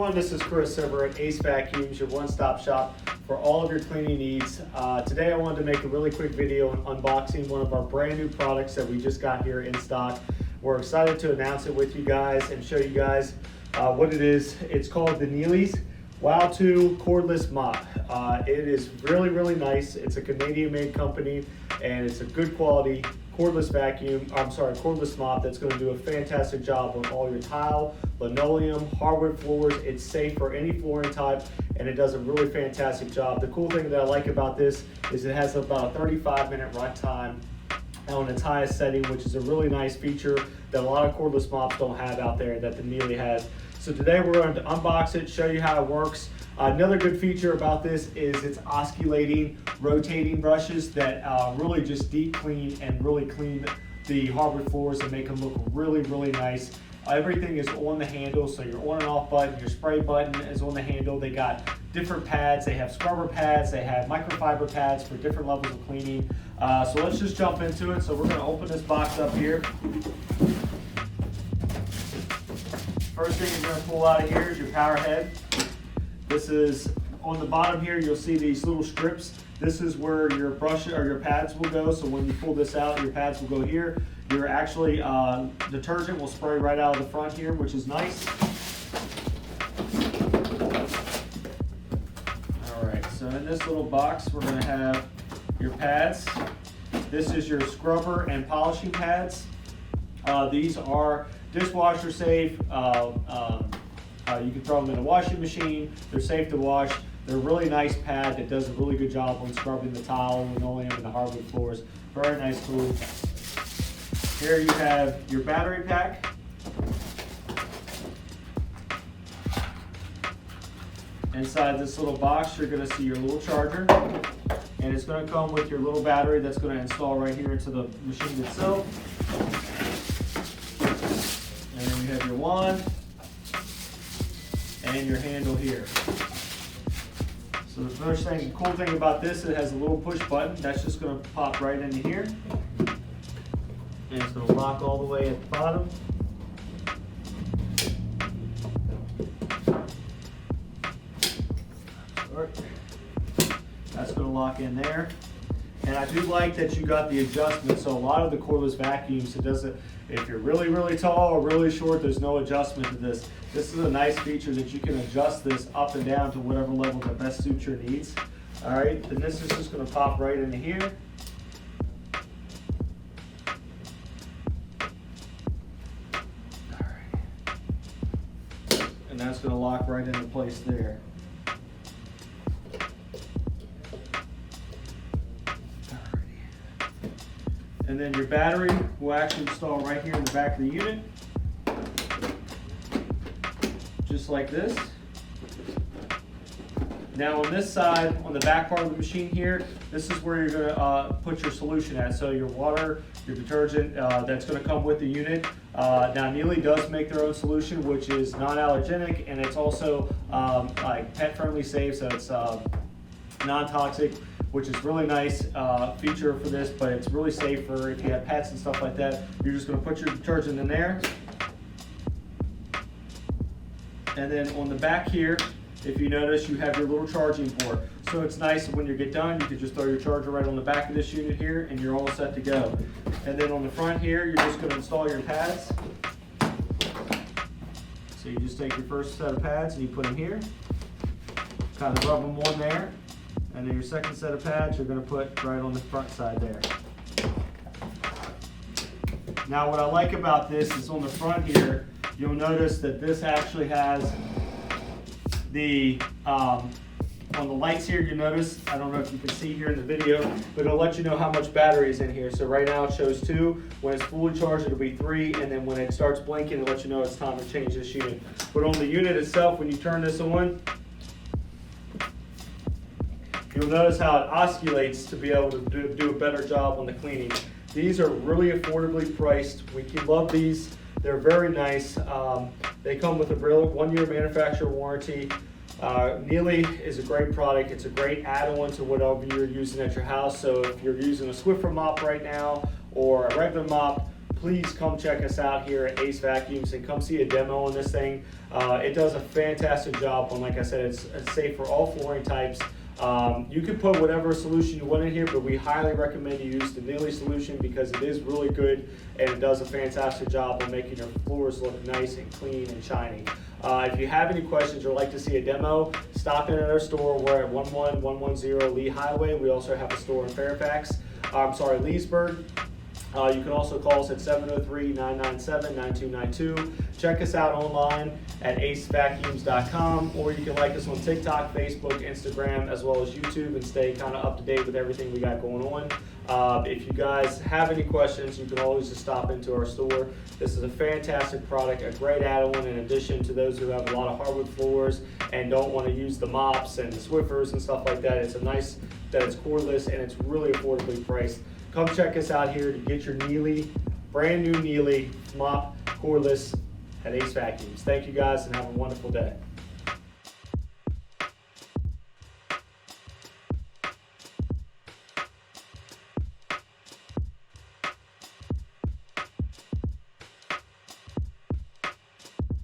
everyone, this is Chris over at Acevacuums, your one-stop shop for all of your cleaning needs. Today I wanted to make a really quick video on unboxing one of our brand new products that we just got here in stock. We're excited to announce it with you guys and show you guys what it is. It's called the Niele's Wow 2 Cordless Mop. It is really nice. It's a Canadian-made company and it's a good quality cordless mop that's going to do a fantastic job on all your tile, linoleum, hardwood floors. It's safe for any flooring type and it does a really fantastic job. The cool thing that I like about this is it has about a 35-minute run time on its highest setting, which is a really nice feature that a lot of cordless mops don't have out there that the Miele has. So today we're going to unbox it, show you how it works. Another good feature about this is its osculating, rotating brushes that really just deep clean and really clean the hardwood floors and make them look really nice. Everything is on the handle, so your on and off button, your spray button is on the handle. They got different pads. They have scrubber pads. They have microfiber pads for different levels of cleaning. So let's just jump into it. So we're going to open this box up here. First thing you're going to pull out of here is your power head. This is on the bottom here. You'll see these little strips. This is where your brush or your pads will go. So when you pull this out, your pads will go here. Your actually detergent will spray right out of the front here, which is nice. All right. So in this little box, we're going to have your pads. This is your scrubber and polishing pads. These are dishwasher safe. You can throw them in a washing machine. They're safe to wash. They're a really nice pad that does a really good job on scrubbing the tile, linoleum, and the hardwood floors. Very nice tool. Here you have your battery pack. Inside this little box, you're going to see your little charger. And it's going to come with your little battery that's going to install right here into the machine itself. And then you have your wand and your handle here. So the first thing, the cool thing about this, it has a little push button that's just going to pop right into here. And it's going to lock all the way at the bottom. That's going to lock in there. And I do like that you got the adjustment. So a lot of the cordless vacuums, it doesn't, if you're really tall or really short, there's no adjustment to this. This is a nice feature that you can adjust this up and down to whatever level that best suits your needs. All right, then this is just going to pop right into here. All right. And that's going to lock right into place there. And then your battery will actually install right here in the back of the unit. Just like this. Now on this side, on the back part of the machine here, this is where you're going to put your solution at. So your water, your detergent, that's going to come with the unit. Now Miele does make their own solution, which is non-allergenic, and it's also like pet-friendly safe, so it's non-toxic, which is really nice feature for this, but it's really safe for if you have pets and stuff like that. You're just going to put your detergent in there. And then on the back here, if you notice, you have your little charging port. So it's nice when you get done, you can just throw your charger right on the back of this unit here and you're all set to go. And then on the front here, you're just going to install your pads. So you just take your first set of pads and you put them here. Kind of rub them on there. And then your second set of pads you're going to put right on the front side there. Now what I like about this is on the front here, you'll notice that this actually has the, on the lights here, you notice, I don't know if you can see here in the video, but it'll let you know how much battery is in here. So right now it shows 2. When it's fully charged, it'll be 3. And then when it starts blinking, it'll let you know it's time to change this unit. But on the unit itself, when you turn this on, you'll notice how it oscillates to be able to do a better job on the cleaning. These are really affordably priced. We love these. They're very nice. They come with a 1-year manufacturer warranty. Miele is a great product. It's a great add-on to whatever you're using at your house. So if you're using a Swiffer mop right now or a regular mop, please come check us out here at Acevacuums and come see a demo on this thing. It does a fantastic job on, like I said, it's safe for all flooring types. You can put whatever solution you want in here, but we highly recommend you use the Miele solution because it is really good and it does a fantastic job on making your floors look nice and clean and shiny. If you have any questions or like to see a demo, stop in at our store. We're at 11110 Lee Highway. We also have a store in Leesburg. You can also call us at 703-997-9292. Check us out online at acevacuums.com, or you can like us on TikTok, Facebook, Instagram, as well as YouTube, and stay kind of up to date with everything we got going on. If you guys have any questions, you can always just stop into our store. This is a fantastic product, a great add-on in addition to those who have a lot of hardwood floors and don't want to use the mops and the Swiffers and stuff like that. It's a nice that it's cordless and it's really affordably priced. Come check us out here to get your Nellie, brand new Nellie mop cordless at Acevacuums. Thank you guys and have a wonderful day.